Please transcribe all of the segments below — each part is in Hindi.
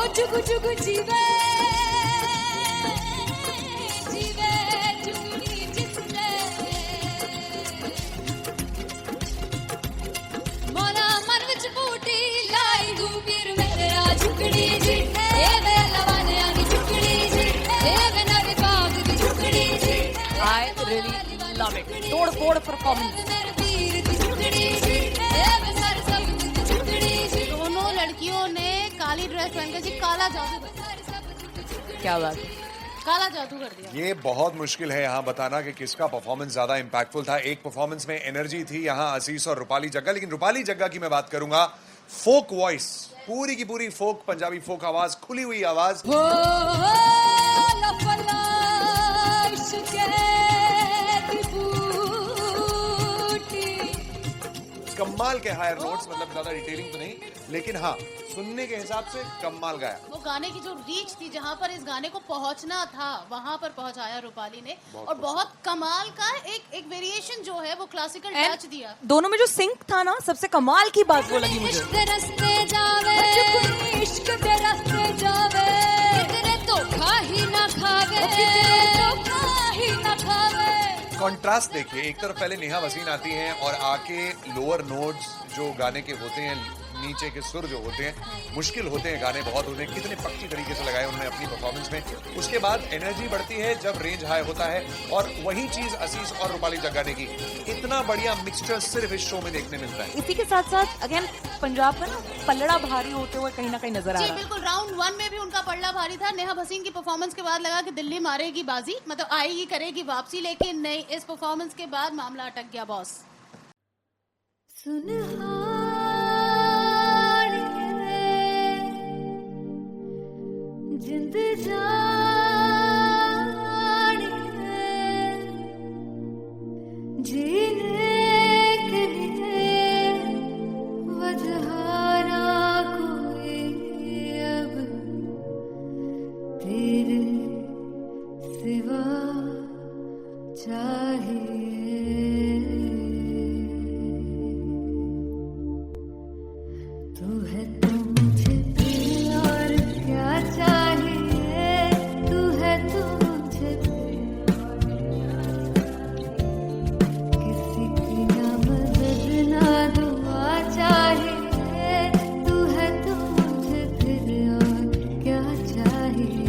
जुग जुग जीवे जीवे जुगनी जिसने मोरा मन विच बूटी लाई दूबीर मेरा झुकड़ी जी ए वे लवाने आनी झुकड़ी जी ए वे नवी बाग दी झुकड़ी जी I really love it. तोड़ फोड़ परफॉर्मेंस। दोनों लड़कियों ने काली ड्रेस पहनकर जी काला जादू कर दिया। क्या बात है। काला जादू कर दिया। ये बहुत मुश्किल है यहाँ बताना कि किसका परफॉर्मेंस ज्यादा इंपैक्टफुल था। एक परफॉर्मेंस में एनर्जी थी यहाँ असीस और रूपाली जग्गा, लेकिन रूपाली जग्गा की मैं बात करूंगा फोक वॉइस, पूरी की पूरी फोक, पंजाबी फोक आवाज, खुली हुई आवाज। कमाल के हायर नोट्स, मतलब ज्यादा डिटेलिंग तो नहीं, लेकिन हाँ सुनने के हिसाब से कमाल गाया। वो गाने की जो रीच थी, जहाँ पर इस गाने को पहुंचना था वहां पर पहुंचाया रूपाली ने, और बहुत कमाल का एक वेरिएशन जो है वो क्लासिकल टच दिया। दोनों में जो सिंक था ना, सबसे कमाल की बात वो लगी मुझे। इश्क दे रास्ते जावे इश्क दे रास्ते जावे कितने धोखा ही ना खावे धोखा ही ना खावे। कॉन्ट्रास्ट देखिए, एक तरफ पहले नेहा वसीन आती हैं और आके लोअर नोट्स जो गाने के होते हैं, नीचे के सुर जो होते हैं, मुश्किल होते हैं, गाने बहुत होते हैं, कितने पक्की तरीके से लगाए उन्होंने अपनी परफॉर्मेंस में। उसके बाद एनर्जी बढ़ती है जब रेंज हाई होता है, और वही चीज असीस और रूपाली जग्गा ने की। इतना बढ़िया मिक्सचर सिर्फ इस शो में देखने मिलता है। इसी के साथ साथ अगेन पंजाब का ना पलड़ा भारी होते हुए कहीं ना कहीं नजर आ जी रहा है। बिल्कुल, राउंड 1 में भी उनका पलड़ा भारी था। नेहा भसीन की परफॉर्मेंस के बाद लगा कि दिल्ली मारेगी बाजी, मतलब आएगी करेगी वापसी, लेकिन नहीं, इस परफॉर्मेंस के बाद मामला अटक गया बॉस। जिंद जान जीने के लिए वजह ना कोई अब तेरे सिवा चाहिए। तू है तो मुझे और क्या चाहिए, तू है तो मुझे किसी की ना मदद ना दुआ चाहिए, तू है तो मुझे फिर और क्या चाहिए।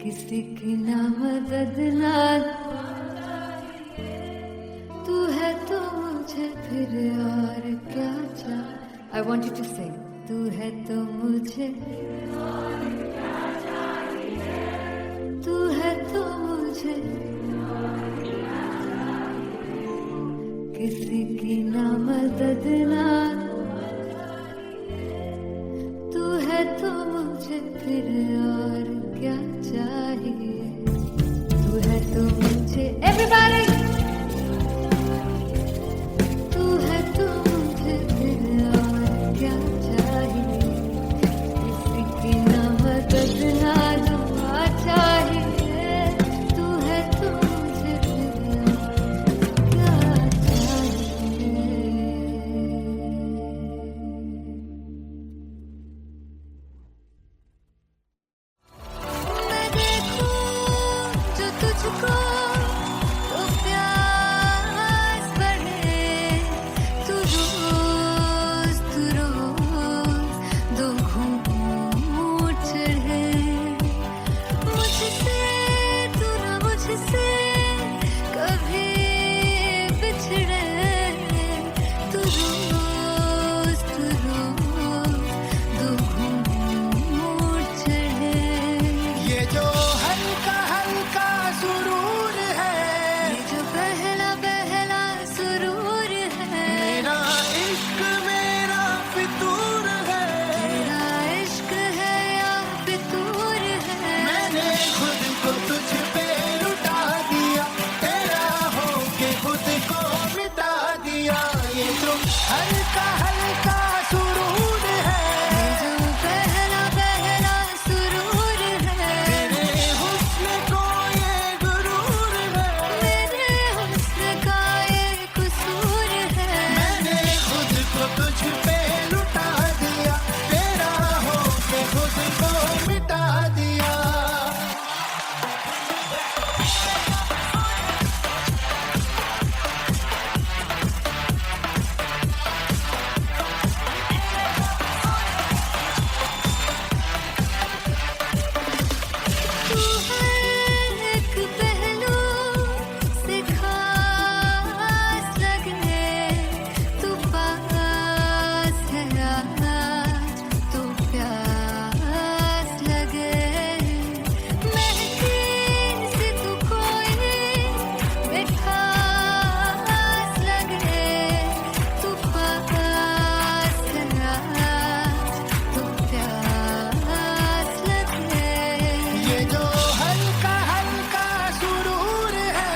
किसी की ना मदद ना तू है तो मुझे फिर और क्या चाहिए। I want you to sing. तू है तो मुझे तू है तो मुझे किसी की ना मदद ना तू है तो मुझे फिर और क्या चाहिए। तू है तो मुझे everybody तू है तो मुझे फिर और क्या चाहिए। किसी की ना मदद ना दुआ चाहिए। तू है तो मुझे फिर और क्या तू हर एक पहलू से खास लगे, तू पास है आज, तू प्यास लगे, महके से तू कोई मिठास लगे, तू पास है आज, तू प्यास लगे। ये जो हल्का हल्का सुरूर है,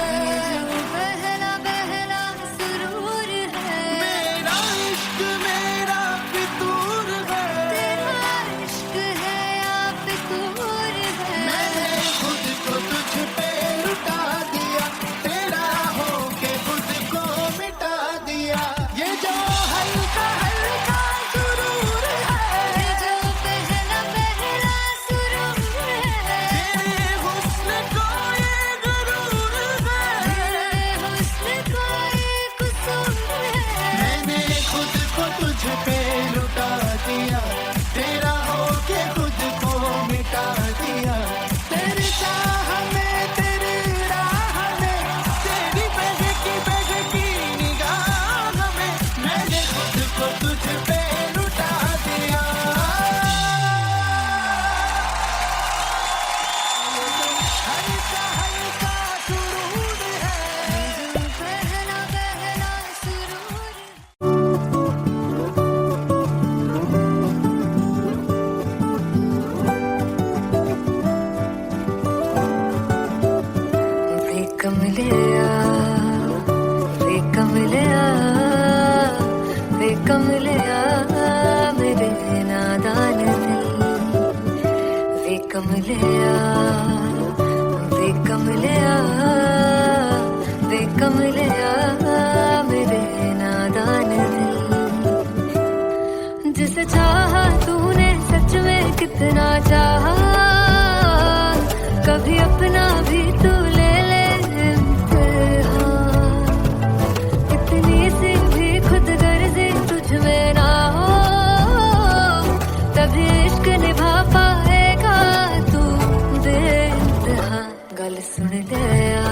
जो बहला बहला सुरूर है, मेरा इश्क मेरा फितूर है। तेरा इश्क है या फितूर है। मैंने खुद को तुझ पे लुटा दिया, तेरा होके खुद को मिटा दिया। ये जो हल्का हल्का सुरूर है, ये जो बहला बहला सुरूर है, तेरे हुस्न को ये गुरूर है। तेरे हुस्न को ये कसूर है। मैंने खुद को तुझ पे लुटा दिया, तेरा होके खुद को मिटा दिया। तेरी चाह में तेरी राह में, तेरी बहकी निगाह में, मैंने खुद को तुझ पे लुटा दिया। हल्का हल्का सुरूर है, जो बहला बहला सुरूर है। वे कमलिया, वे कमलिया, वे कमलिया, मेरे नादान दिल। वे कमलिया, वे कमलिया, वे कमलिया, मेरे नादान दिल। जिसे चाहा तूने सच में कितना चाहा, कभी अपना भी तू ले ले इम्तिहान। इतनी सी भी खुद गर्जी तुझ में ना हो, तभी इश्क निभा पाएगा तू बेइंतहा। गल सुन लिया,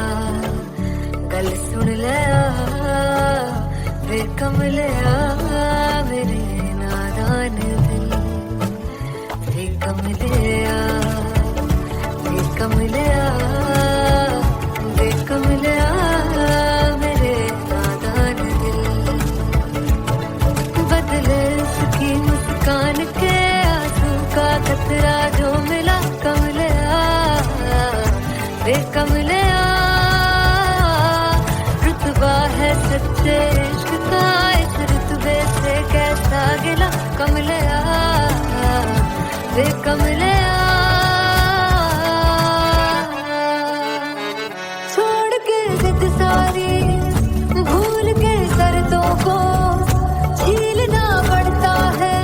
गल सुन लिया, वे कमलिया, मेरे नादान दिल। वे कमलिया, वे कमलिया, वे कमलिया, मेरे नादान दिल। बदले उसकी मुस्कान के आंसू का कतरा जो मिला कमलिया, वे कमलिया। रुतबा है सच्चे इश्क का, इस रुतबे से कैसा गिला कमलिया, वे कमलिया। छोड़ के जिद सारी, भूल के शर्तों को, झीलना पड़ता है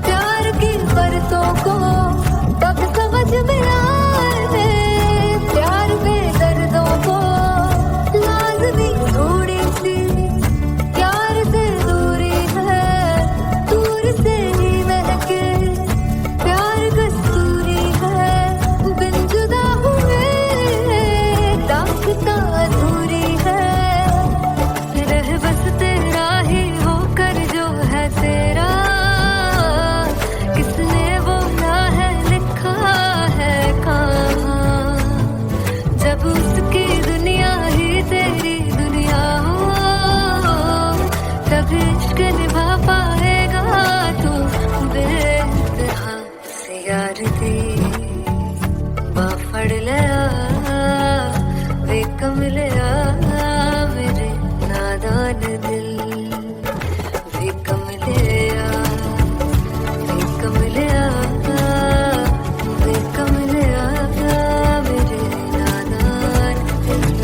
प्यार की परतों को। तब समझ में आए प्यार में दर्दों को, लाज़मी थोड़ी सी प्यार से दूरी है, दूर से ही महके प्यार कस्तूरी है। बिन जुदा हुए दास्तां अधूरी है, रह बस तेरा ही होकर जो है तेरा। किसने बोला है लिखा है कहाँ, जब उसकी दुनिया ही तेरी दुनिया हो, तब इश्क निभा पाएगा तू बेइंतहा। से यार दी बाफड़ लिया, वे कमलिया, मेरे नादान दिल। वे कमलिया, वे कमलिया, वे कमलिया, मेरे नादान दिल।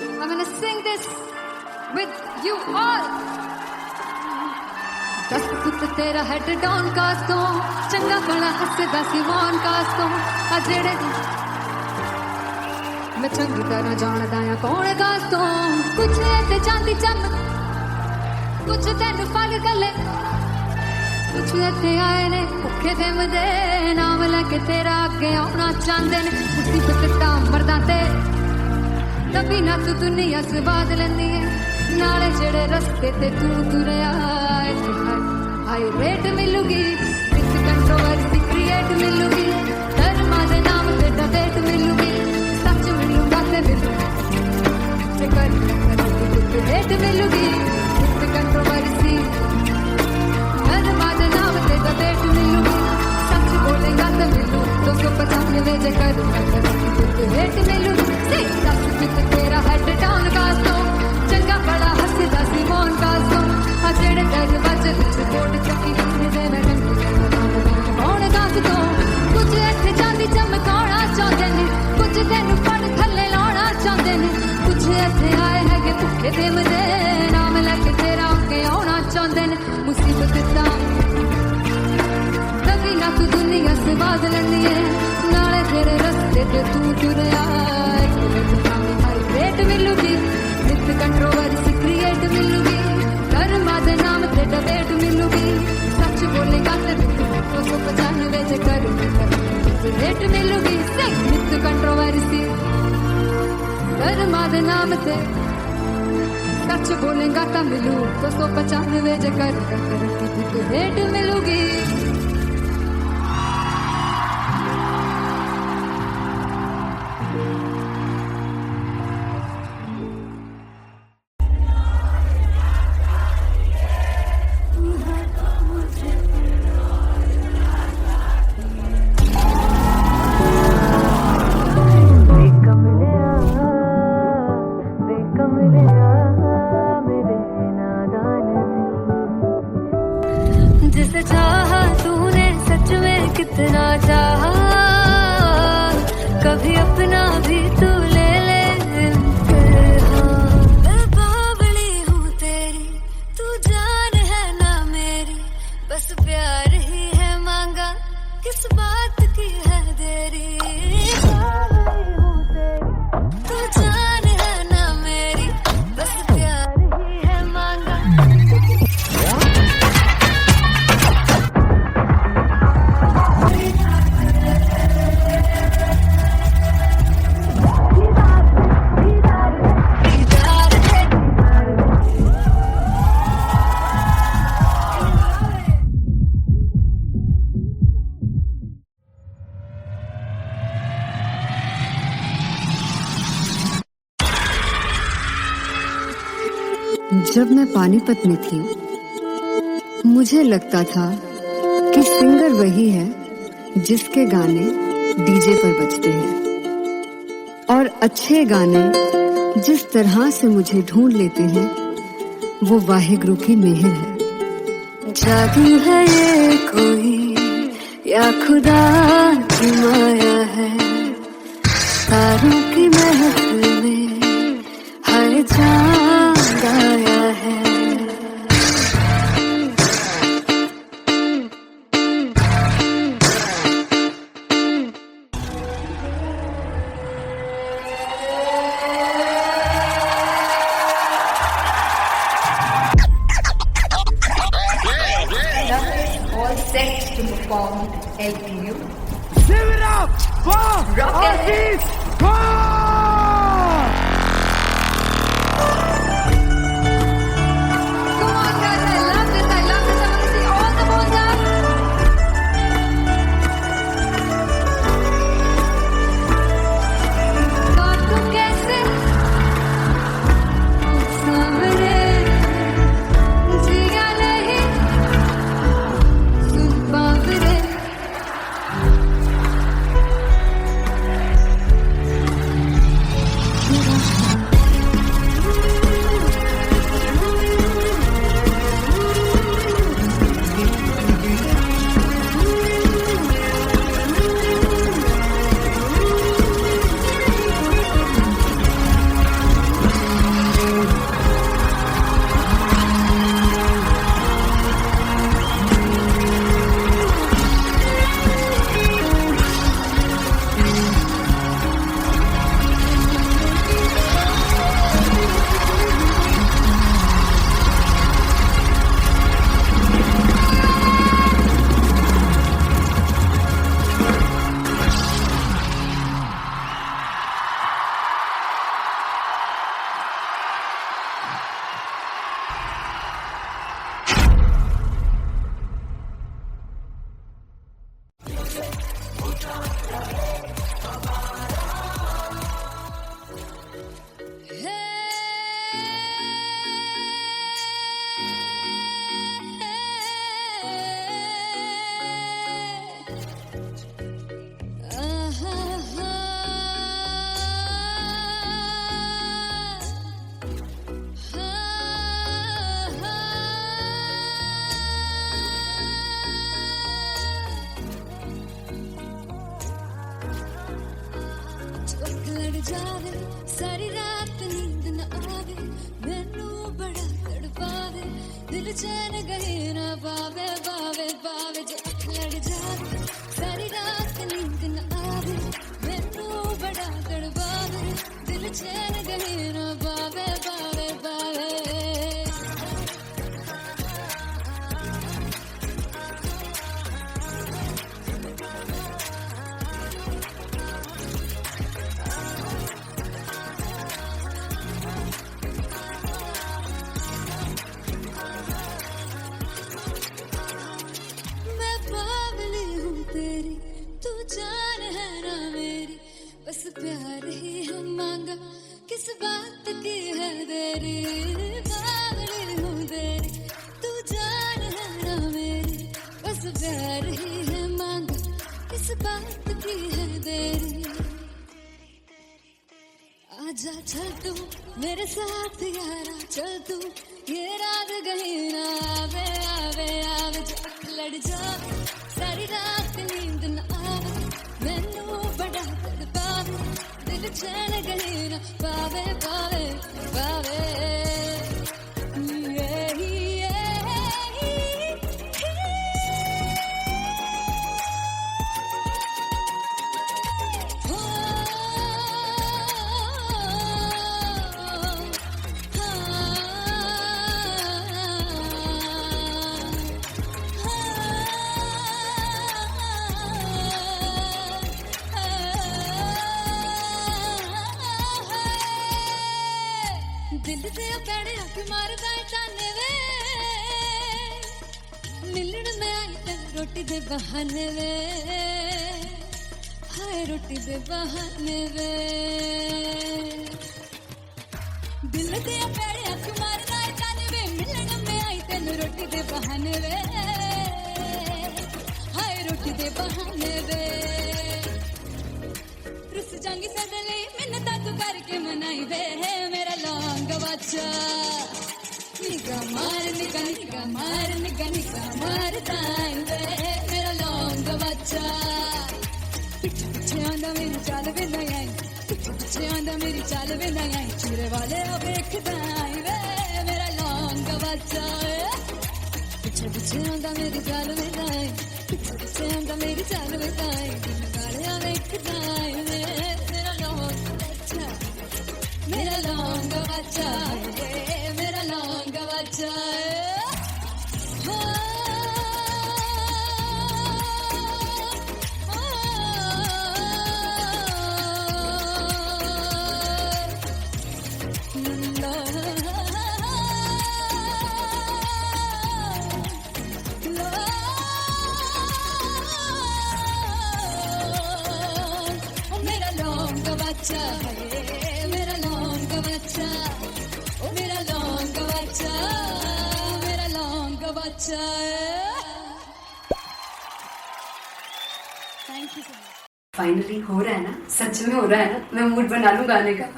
I'm gonna sing this with you all. दस पुत तेरा हेड डाउन कास तो, चंगा बड़ा हसदा सी वन कास तो। आ जेड़े मैं चंगी तरह जानदा आ कौन कास तो। कुछ ऐसे चांदी चमक कुछ तेन फल गले कुछ इत्थे आए ने भुखे दिम दे नाम लैके तेरा अगे आना चाहते ने मुसीबत तां मरदा ते तभी ना तू दुनिया स्वाद लैंदी है नाले जेड़े रस्ते ते तू तुरया हाई रेट मिलूगी विद कंट्रोवर्सी क्रिएट मिलूगी धर्मा दे नाम ते डिबेट मिलूगी सच मिलूगा ते मिलूगी रेट मिलूगी विद कंट्रोवर्सी धर्मा दे नाम ते डिबेट मिलूगी सच बोलेगा ते मिलू 295 जे कर रेट मिलूगी सही दस विद तेरा हेड डाउन कास्तो चंगा बड़ा हसदा सी मोहन कास्तो आ जेड़े दर वज कोट चक्की दे मैं कौन गास तो कुछ इत्थे चांदी चमकाना चाहते ने कुछ तेनू फड़ थल्ले लाना चाहते ने कुछ इत्थे आए है कि भुखे दिम दे नाम लैके तेरा अगे आना चाहते ने मुसीबत तां तभी ना तू दुनिया स्वाद लैंदी है नाले तेरे रस्ते ते तू तुरया रेट मिलूगी विद कंट्रोवर्सी क्रिएट मिलूगी कर्मा दे नाम ते डिबेट मिलूगी सच बोलेगा ते 295 जे कर रेट मिलूगी सही विद कंट्रोवर्सी कर्मा दे नाम ते सच बोलेगा ता मिलू 295 जे कर रेट मिलूगी जिसे चाहा तूने सच में कितना चाहा कभी अपना भी तू ले ले मैं बावली हूँ तेरी तू जान है ना मेरी बस प्यार ही है मांगा किस बात की है देरी बावली हूँ तेरी तू जान है ना मेरी बस प्यार ही है मांगा जब मैं पानीपत में थी मुझे लगता था कि सिंगर वही है जिसके गाने डीजे पर बजते हैं और अच्छे गाने जिस तरह से मुझे ढूंढ लेते हैं वो वाहिगुरु की मेहर है जादू है ये कोई या खुदा की माया है तारों की महफिल में हर चांद आया है All set to perform LPU. Give it up for Artist God! Come on guys, I love this, I want to see all the balls up. God तू कैसे सामने जिया नहीं सुन बावरे दिल चैन गए ना बावे बावे बावे जो अख लड़ जावे सारी रात नींद न आवे मैनू बड़ा तड़पावे दिल चैन गए ना बावे बावे बावे मैं बावली हूँ तेरी तू जान है ना मेरी बस प्यार ही है मांगा किस बात की है देरी बावली हूँ तेरी तू जान है ना मेरी बस प्यार ही है मांगा किस बात की है देरी आजा चल तू मेरे साथ यारा चल तू ये रात गई ना आवे आवे आवे जो अख लड़ जावे सारी रात नींद न आवे मैनू बड़ा तड़पावे दिल चैन गई ना पावे पावे पावे दिल से पैड़े हक मारदा ताने वे मिलन में आई तेन रोटी दे बहाने वे हाय रोटी दे बहाने वे दिल से पैड़े हक मारदा ताने वे मिलन में आई तेन रोटी दे बहाने वे हाय रोटी दे बहाने वे रुस जांगी सदले मिन्नत तू करके मनाई वे मेरा लौंग बच्चा निगा मार दाई वे मेरा लौंग बच्चा पिछे पिछे आंदा मेरी चाल वे नहीं आई पिछे पिछे आंदा मेरी चाल वे नहीं आई चूरे वाले वेख दाई वे मेरा लौंग बच्चा पिछे पिछे आंदा मेरी चाल वे नहीं आई पिछे पिछे आंदा मेरी चाल वे नहीं आई चूरे वाले वेख दाई वे मेरा लौंग बच्चा मेरा लौंग बच्चा मेरा लौंग बच्चा मेरा लौंग बच्चा मेरा लौंग बच्चा ओ मेरा लौंग बच्चा मेरा लौंग बच्चा thank you so much finally हो रहा है ना, सच में हो रहा है ना, मैं मूड बना लूं गाने का।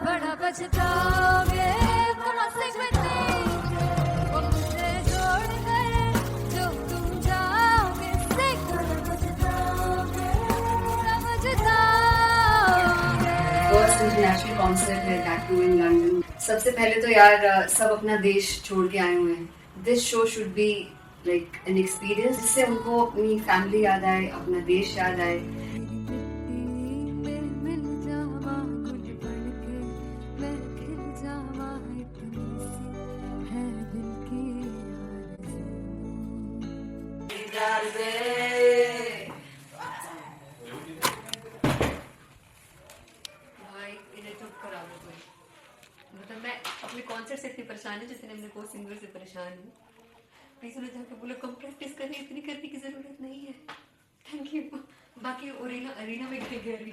बड़ा पछताओगे मुझसे जोड़ गए जो तुम जाओगे फर्स्ट इंटरनेशनल कॉन्सर्ट है टैटू इन लंदन। सबसे पहले तो यार सब अपना देश छोड़ के आए हुए हैं। This show should be like an experience जिससे उनको अपनी फैमिली याद आए, अपना देश याद आए। मतलब मैं अपने कॉन्सर्ट से इतनी परेशान हूँ जैसे मैं को सिंगर से परेशान हूँ। प्लीज उन्हें जाके बोलो कम प्रैक्टिस करें, इतनी करने की जरूरत नहीं है। Thank you. बाकी अरीना में गई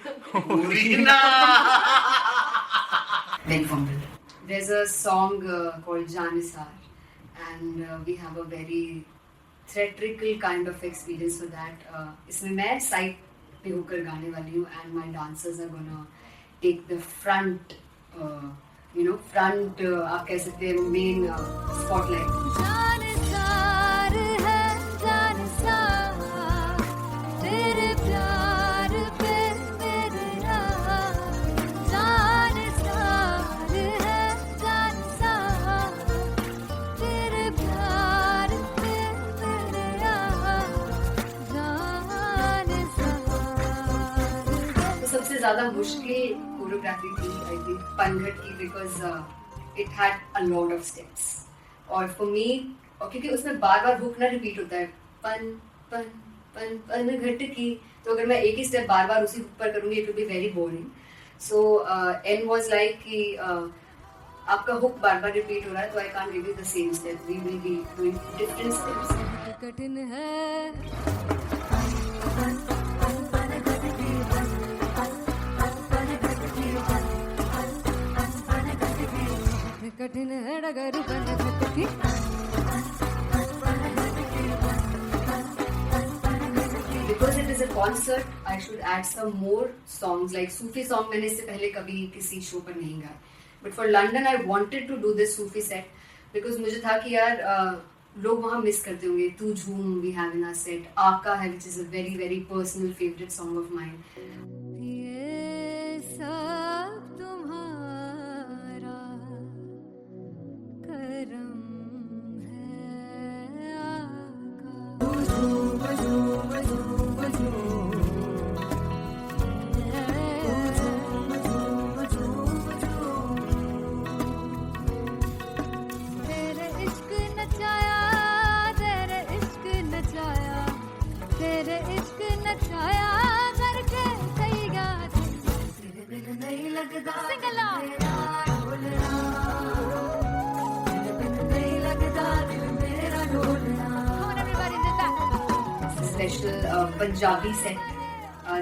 There's a song called Janisar and we have a very theatrical kind of experience for that. इसमें मैं साइड पे होकर गाने वाली हूँ and my dancers are gonna take the front front आप कह सकते हैं मेन स्पॉटलाइट। जानसार है जानसार तेरे प्यार पे मेरा जानसार है जानसार तेरे प्यार पे मेरा जानसार। तो सबसे ज्यादा मुश्किल कोरियोग्राफी थी आई थिंक पनघट की, because it had a lot of steps और फॉर मी, और क्योंकि उसमें बार बार हुक ना रिपीट होता है, पन पन पन पनघट की, तो अगर मैं एक ही स्टेप बार बार उसी हुक पर करूंगी it will be very boring. So an was like कि आपका हुक बार बार रिपीट हो रहा है तो I can't give you the same step, we will be doing different steps. कठिन है कठिन है डगर पनघट की। Because it is a concert, I should add some more songs. Like Sufi song मैंने इससे पहले कभी किसी शो पर नहीं गाया. But for London, I wanted to do this Sufi set because मुझे था कि यार लोग वहाँ मिस करते होंगे. तू झूम we have in our set. आका है which is a very very personal favorite song of mine. ये सब तुम्हारा करम है आका। तेरे इश्क नचाया तेरे इश्क नचाया तेरे इश्क नचाया करके सैया तेरे बिन नहीं लगता सिंगला तेरे बिन नहीं लगता दिल मेरा ढोलना। Come on everybody do that. Special Punjabi set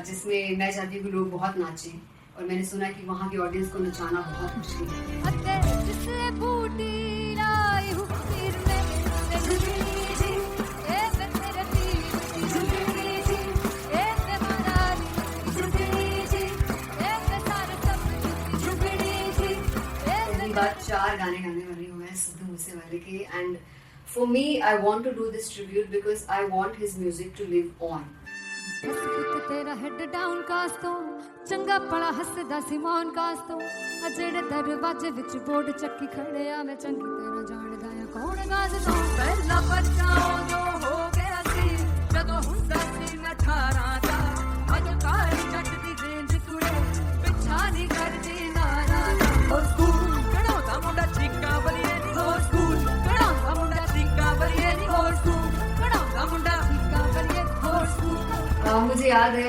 जिसमें मैं चाहती हूँ कि लोग बहुत नाचें और मैंने सुना कि वहाँ की ऑडियंस को नचाना बहुत मुश्किल है। अते जिसने बूटी लाई हूँ सिर में ते झुमरी जी ए मैं तेरे दिल की झुमरी जी ए मैं माराली की झुमरी जी ए मैं सारे सब की झुमरी जी ए पहली बार 4 गाने गाने वाली हूँ मैं सिद्धू मूसेवाले के, and for me I want to do this tribute because I want his music to live on. बस पुत तेरा हेड डाउन कास तो चंगा पड़ा हसदा सिमोन कास तो अजेड़े दरवाजे विच बोर्ड चक्की खड़े आ मैं चंगी तरह जानदा आ कौन गाज तो पहला बच्चा जो हो गया सी जदों हुंदा सी मैं 18 दा अज काली जट दी रेंज कुड़े पिछा नहीं करदी नारा हो स्कूल कढ़ाउंदा मुंडा चीका बलिए नी हो स्कूल कढ़ाउंदा मुंडा चीका बलिए नी हो स्कूल कढ़ाउंदा मुंडा चीका बलिए हो स्कूल। मुझे याद है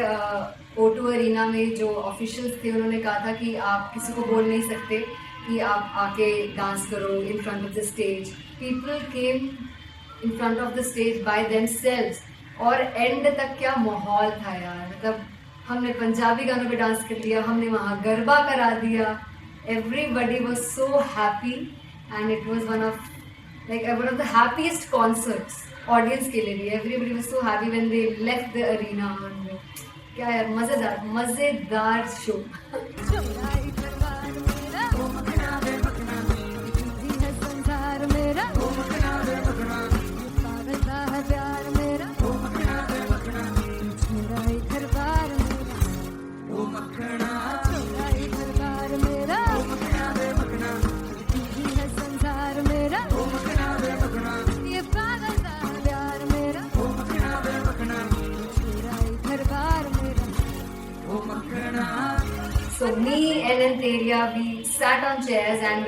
O2 अरीना में जो ऑफिशियल्स थे उन्होंने कहा था कि आप किसी को बोल नहीं सकते कि आप आके डांस करो in front of the stage. People came in front of the stage by themselves और एंड तक क्या माहौल था यार, मतलब हमने पंजाबी गानों पे डांस कर लिया, हमने वहाँ गरबा करा दिया, everybody was so happy and it was one of the happiest concerts audience के लिए भी। Everybody was so happy when they left the arena. क्या यार मजेदार शो। संसार मेरा पागलता है प्यार मेरा मेरा ही घर बार मेरा मेरा ही घर बार मेरा है संसार मेरा ये पागलता है प्यार मेरा मेरा ही घर बार मेरा। So me and Antelia, we sat on chairs and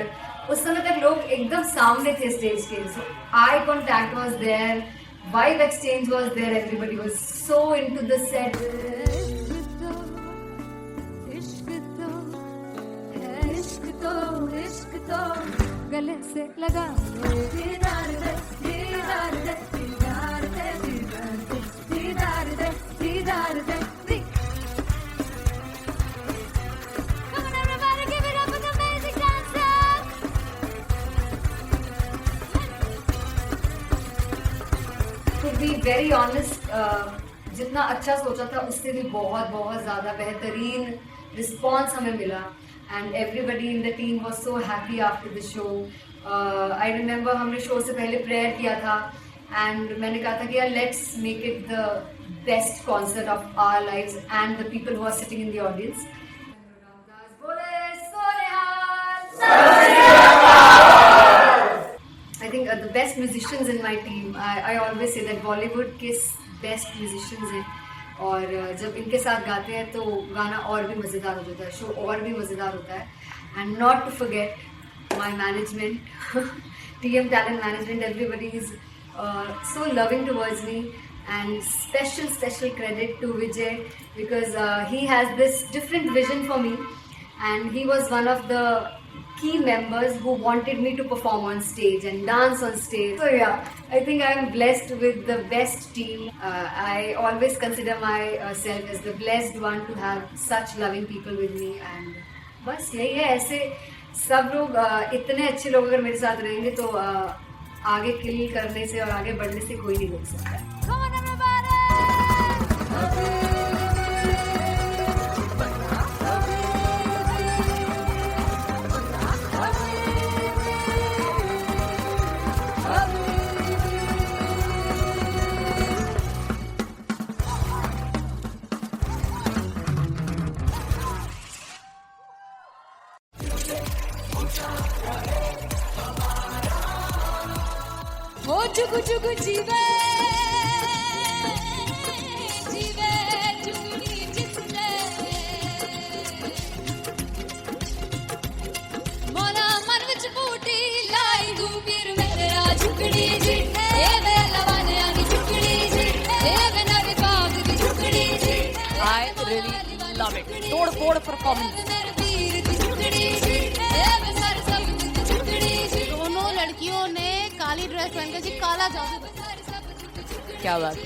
उस समय तक लोग एकदम सामने थे स्टेज के, so eye contact was there, vibe exchange was there, everybody was so into the set. इश्क तो गले से लगा दीदार दे दीदार दे दीदार दे दीदार दे दीदार दे। Come on everybody, give it up for the amazing dancers. To be very honest, जितना अच्छा सोचा था उससे भी बहुत बहुत ज़्यादा बेहतरीन रिस्पॉन्स हमें मिला and everybody in the team was so happy after the show. I remember हमने शो से पहले प्रेयर किया था and मैंने कहा था कि यार let's make it the best concert of our lives and the people who are sitting in the audience. I think the best musicians in my team. I always say that Bollywood के best musicians हैं और जब इनके साथ गाते हैं तो गाना और भी मज़ेदार हो जाता है, शो और भी मज़ेदार होता है. And not to forget my management, TM Talent Management, everybody is so loving towards me, and special credit to Vijay because he has this different vision for me, and he was one of the key members who wanted me to perform on stage and dance on stage. So yeah, I think I'm blessed with the best team. I always consider myself as the blessed one to have such loving people with me, and बस यही है. ऐसे सब लोग इतने अच्छे लोग अगर मेरे साथ रहेंगे तो आगे किल करने से और आगे बढ़ने से कोई नहीं रोक सकता है. Come on everybody! हो जुग जुग जीवे जीवे जुगनी जिसने मोरा मन विच बूटी लाई दूबीर मेरे आ झुकड़ी जी ए वे लवाने आनी झुकड़ी जी ए वे नवी बाग की झुकड़ी जी. I really love it. तोड़ फोड़ परफॉर्मेंस. मेरे वीर की झुकड़ी जी ए वे सर सब की झुकड़ी जी. दोनों लड़कियों ने काली ड्रेस पहनकर जी काला जादू क्या बात है.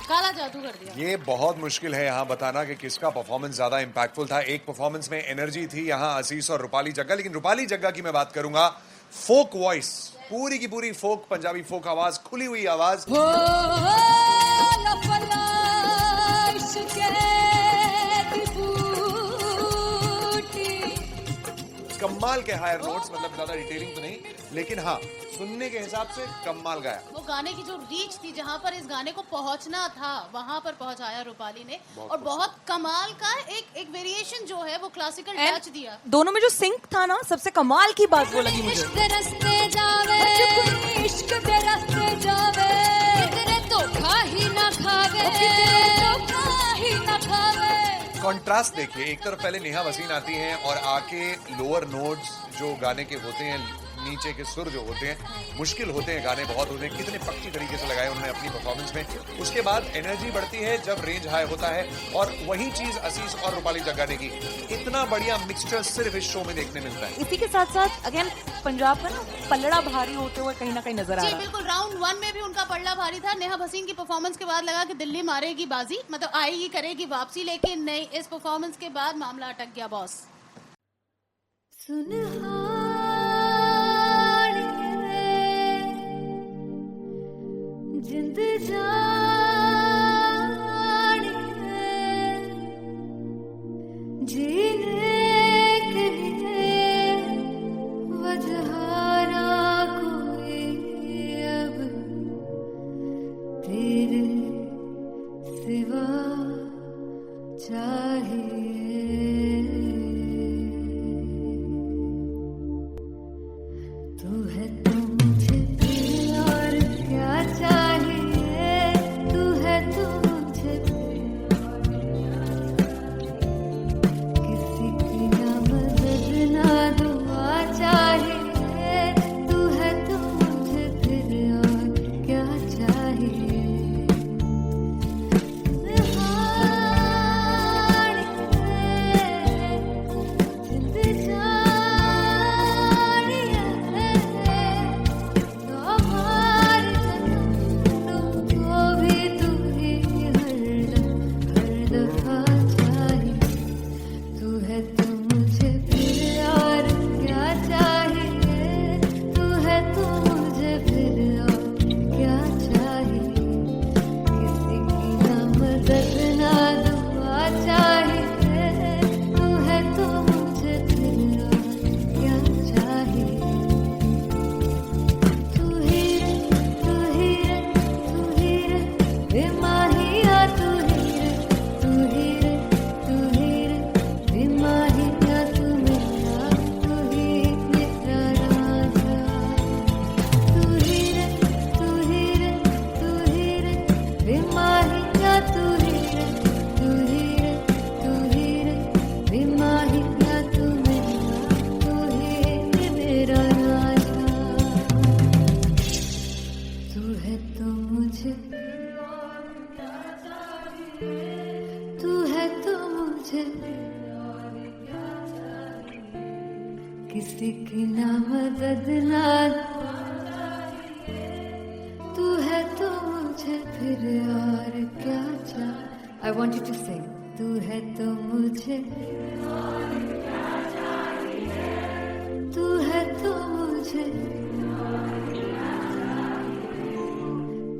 काला जादू कर दिया. ये बहुत मुश्किल है यहाँ बताना कि किसका परफॉर्मेंस ज्यादा इंपैक्टफुल था. एक परफॉर्मेंस में एनर्जी थी यहाँ असीस और रूपाली जग्गा, लेकिन रूपाली जग्गा की मैं बात करूंगा. फोक वॉइस, पूरी की पूरी फोक, पंजाबी फोक आवाज, खुली हुई आवाज. हो लपला इश्क़े दी बूटी. कमाल के हायर नोट्स, मतलब ज्यादा डिटेलिंग तो नहीं, लेकिन हाँ सुनने के हिसाब से कमाल गाया. वो गाने की जो रीच थी, जहाँ पर इस गाने को पहुंचना था वहां पर पहुंचाया रूपाली ने. और बहुत कमाल का एक वेरिएशन जो है वो क्लासिकल टच दिया. दोनों में जो सिंक था ना, सबसे कमाल की बात वो लगी मुझे. इश्क दे रस्ते जावे इश्क दे रस्ते जावे कितने धोखा ही ना खावे धोखा ही ना खावे. कॉन्ट्रास्ट देखिए, एक तरफ पहले नेहा वसीन आती हैं और आके लोअर नोट्स जो गाने के होते हैं, नीचे के सुर जो होते हैं, मुश्किल होते हैं, गाने बहुत होते हैं, कितने पक्की तरीके से लगाए उन्होंने अपनी परफॉर्मेंस में. उसके बाद एनर्जी बढ़ती है जब रेंज हाई होता है, और वही चीज असीस और रूपाली जग्गा ने की. इतना बढ़िया मिक्सचर सिर्फ इस शो में देखने मिलता है. इसी के साथ साथ अगेन पंजाब का ना पल्लड़ा भारी होते हुए कहीं ना कहीं नजर आ जी रहा है. बिल्कुल. राउंड 1 में भी उनका पल्ला भारी था. नेहा भसीन की परफॉर्मेंस के बाद लगा कि दिल्ली मारेगी बाजी, मतलब आएगी करेगी वापसी, लेकिन नहीं, इस परफॉर्मेंस के बाद मामला अटक गया बॉस. जिंद जानी है जीने के लिए वजह ना कोई अब तेरे सिवा चाहिए. तू है तो मुझे दिल और क्या चाहिए. तू है तो मुझे किसी की ना मदद ना दुआ चाहिए. तू है तो मुझे फिर और क्या चाहिए. जिंद जानी है मदद ना तू है तो मुझे फिर और क्या चाह I want you to sing तू है तो मुझे तू है तो मुझे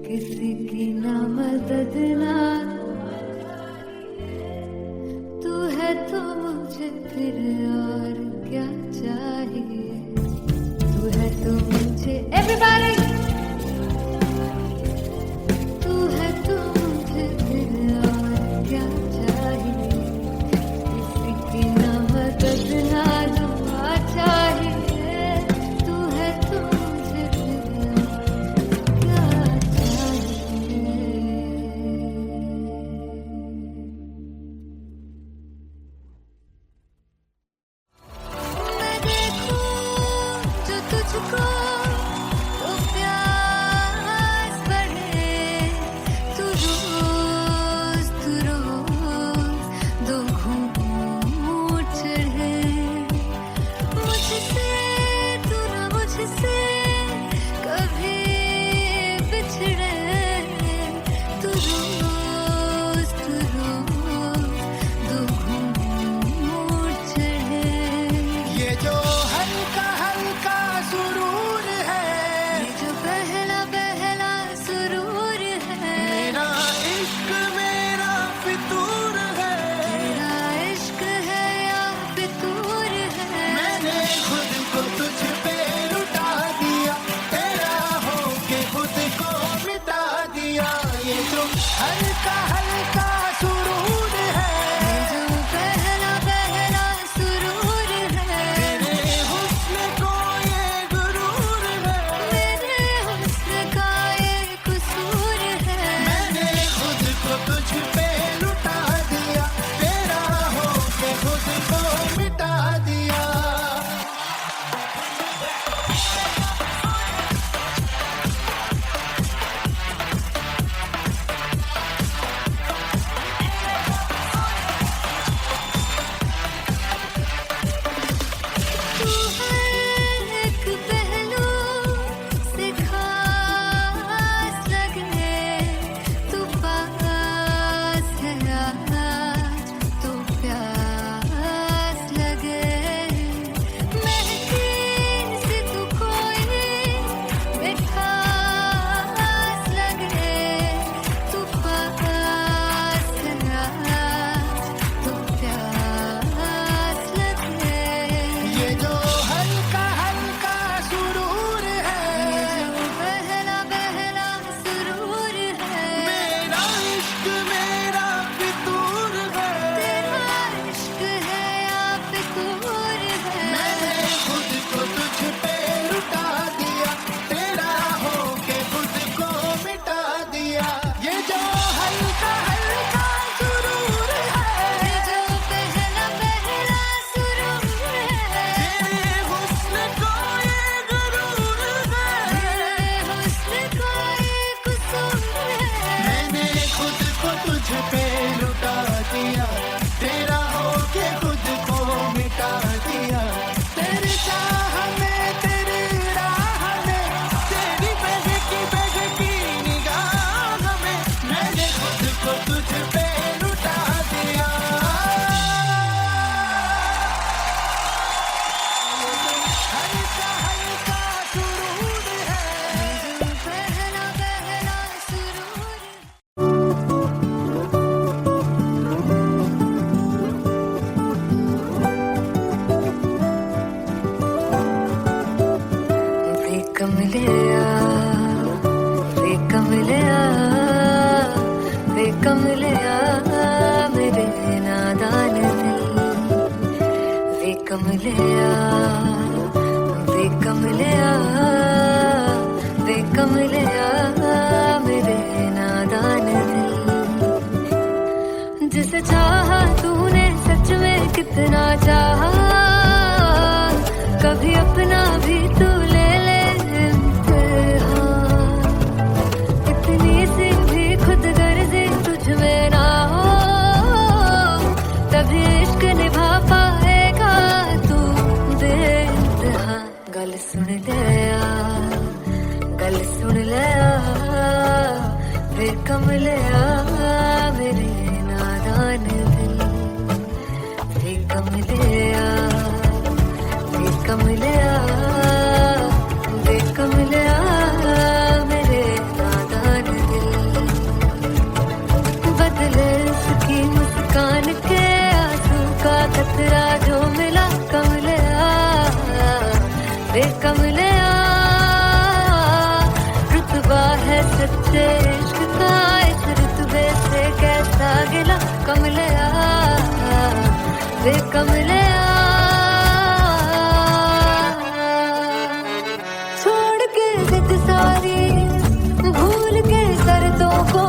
किसी की ना मदद ना तू है तो मुझे फिर और क्या चाहिए तू है तो मुझे everybody तू है तो मुझे फिर और क्या चाहिए किसी की ना मदद ना दुआ चाहिए तू है तो मुझे फिर और क्या चाहिए मैं देखूं जो तुझको तो प्यास बढ़े तू रोज दो घूंट चढ़े मुझसे तू ना मुझसे कभी बिछड़े तू रोज दो घूंट चढ़े ये जो हल्का हल्का सुरूर है ये जो पहला पहला सुरूर है मेरा इश्क मेरा फितूर है तेरा इश्क है या फितूर है मैंने खुद को तुझ पे लुटा दिया तेरा होके खुद को मिटा दिया ये जो हल्का हल्का सुरूर है ये जो पहला पहला सुरूर है तेरे हुस्न को ये गुरूर है मेरे हुस्न का ये कसूर है मैंने खुद को तुझ पे लुटा दिया तेरा होके खुद को मिटा दिया तू है एक पहलू से खास लगे तू पास है आज तो प्यास लगे महकी सी तू कोई मिठास लगे तू पास है आज तो प्यास लगे ये जो हल्का हल्का सुरूर है ये जो पहला पहला सुरूर है मेरा इश्क मेरा फितूर है तेरा इश्क है या फितूर है मैंने खुद को तुझ पे लुटा दिया तेरा होके खुद को मिटा दिया ये जो हल्का हल्का सुरूर है ये जो पहला पहला सुरूर है तेरे हुस्न को ये गुरूर है तेरे हुस्न का ये कसूर है मैंने खुद को तुझ पे लुटा दिया तेरा होके खुद को मिटा दिया तेरी चाह में तेरी राह में तेरी बहकी निगाह में मैंने खुद को तुझ पे लुटा दिया हल्का हल्का सुरूर है ये जो पहला पहला सुरूर वे कमलिया मेरे नादान दिल वे कमलिया मेरे नादान दिल जिसे चाहा तूने सच में कितना चाहा कभी अपना भी तू ले ले इम्तिहान इतनी सी भी खुद गर्जी तुझ में ना हो तभी इश्क निभा पाएगा तू दे सुन लिया गल सुन लिया फिर कम लिया मेरे नादान दिल फिर कम लिया फिर कम लिया फिर कम लिया मेरे नादान दिल बदले उसकी मुस्कान के आंसू का कतरा जो मिला कम लिया फिर कम लिया रुतबा है सच्चे इश्क का इस रुतबे से कैसा गिला कम लिया फिर कम लिया छोड़ के जिद सारी भूल के शर्तों को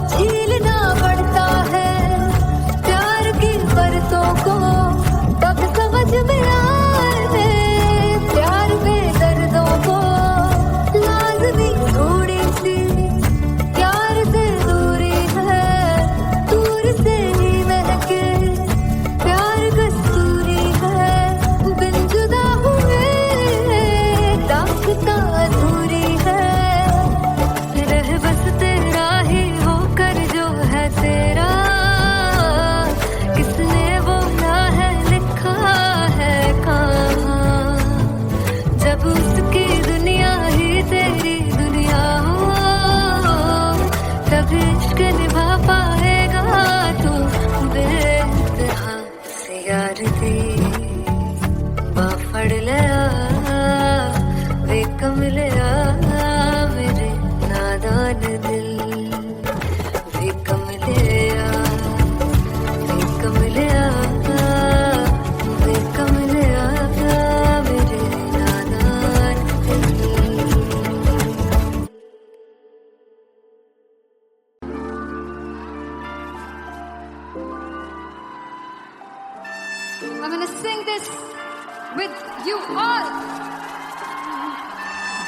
झीलना पड़ता है प्यार की परतों को तब समझ में आए प्यार में दर्दों को लाज़मी थोड़ी सी प्यार से दूरी है दूर से ही महके प्यार कस्तूरी है बिन जुदा हुए दास्तां अधूरी है रह बस तेरा ही होकर जो है तेरा किसने बोला है लिखा है कहाँ जब उसकी दुनिया ही तेरी दुनिया हो तब इश्क निभा पाएगा तू बेइंतहा से यार दी बाफड़ लिया वे कम लिया मेरे नादान दिल वे कम लिया वे कम लिया वे कम लिया मेरे नादान दिल I'm gonna sing this with you all.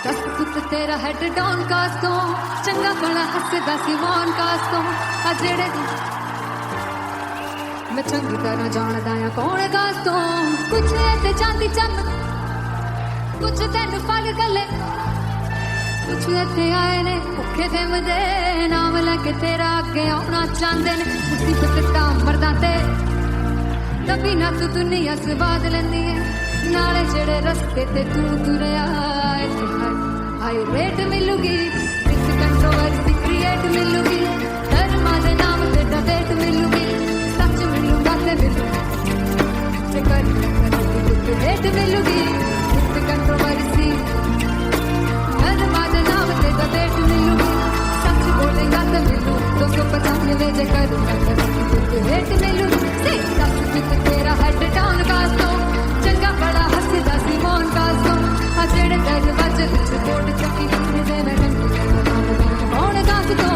दस पुत तेरा हेड डाउन कास्तों चंगा बड़ा हसदा सिमोन कास्तों आ जेड़े मैं चंगी तरह जानदा आ कौन कास्तों कुछ ते चांदी चमक कुछ तेन फल गले कुछ ते आए ने भुखे दम दे नाम लेके तेरा अगे आना चाहते ने मुसीबत दा मरदा ते तभी ना तू दुनिया स्वाद लेंदी है नाले जेड़े रस्ते ते तू तुरया हाई रेट मिलूगी विद कंट्रोवर्सी क्रिएट मिलूगी धर्मा दे नाम ते डिबेट मिलूगी सच मिलूगा ते मिलूगी ते कर रेट मिलूगी विद कंट्रोवर्सी धर्मा दे नाम ते डिबेट मिलूगी सच बोलेगा ते मिलू 295 जे कर रेट मिलूगी से सच विद तेरा हेड डाउन कास्तों चंगा बड़ा हसदा सिमोन कास्तों आ जेड़े दर्द वजह कोट चक्की दे मैं कौन कास्तों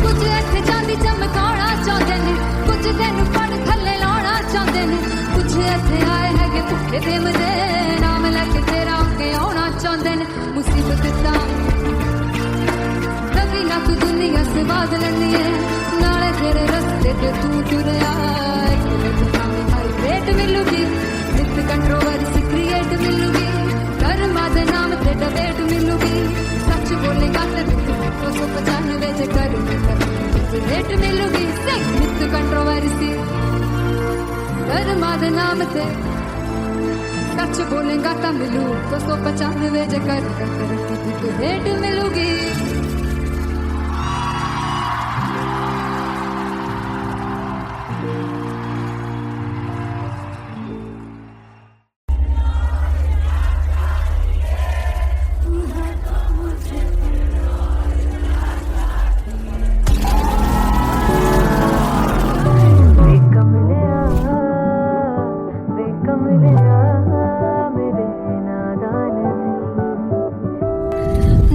कुछ इत्थे चांदी चमकाना चाहते ने कुछ तेन पड़ थल्ले लाना चाहते ने कुछ इत्थे आए है कि भुखे दम दे नाम लेके तेरा अगे आना चाहते ने मुसीबत दा तभी ना तू दुनिया से बाद लेंदी है नाले तेरे रस्ते ते तू तुरया रेट मिलूगी विद कंट्रोवर्सी क्रिएट मिलूगी कर्मा दे नाम ते डिबेट मिलूगी सच बोलेगा ते 295 जे कर रेट मिलूगी विद कंट्रोवर्सी कर्मा दे नाम ते सच बोलेगा ता मिलू 295 जे कर रेट मिलूगी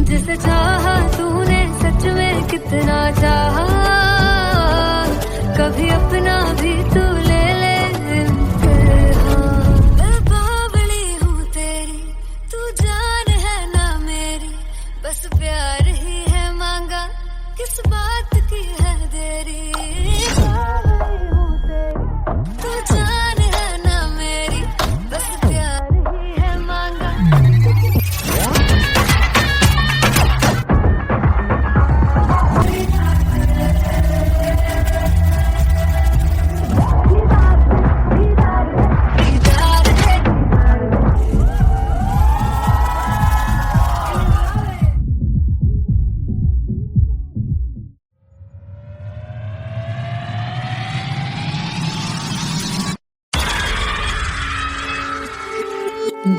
जिसे चाहा तूने सच में कितना चाहा कभी अपना भी तू ले ले मैं बावली हूँ तेरी तू जान है ना मेरी बस प्यार ही है मांगा किस बात की है देरी बावली हूँ तेरी तू जान है ना मेरी बस प्यार ही है मांगा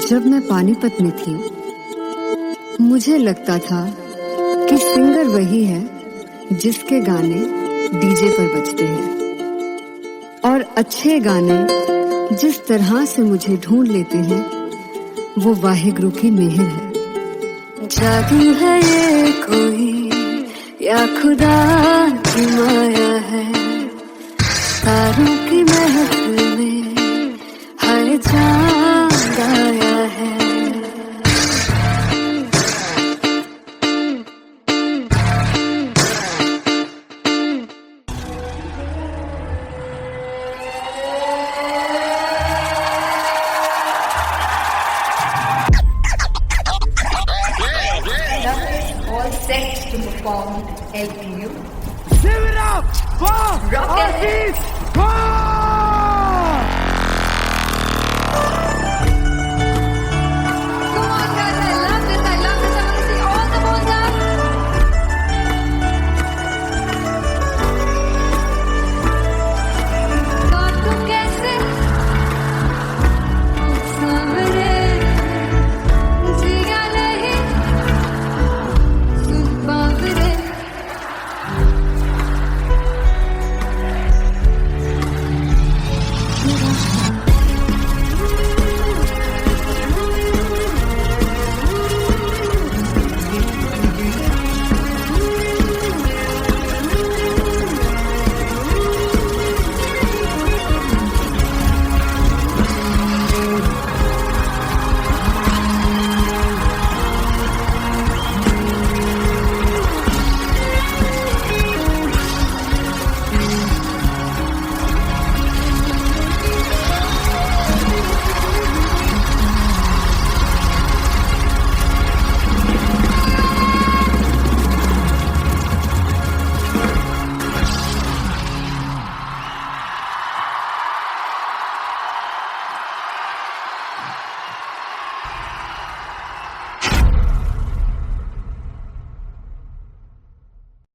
जब मैं पानीपत में थी, मुझे लगता था कि सिंगर वही है जिसके गाने डीजे पर बजते हैं, और अच्छे गाने जिस तरह से मुझे ढूंढ लेते हैं वो वाहिगुरु की मेहर है। जादू है ये कोई या खुदा की माया है, तारों की महफिल में हर चांद आया है। All set to perform LPU. Give it up for Rock and artist Paul!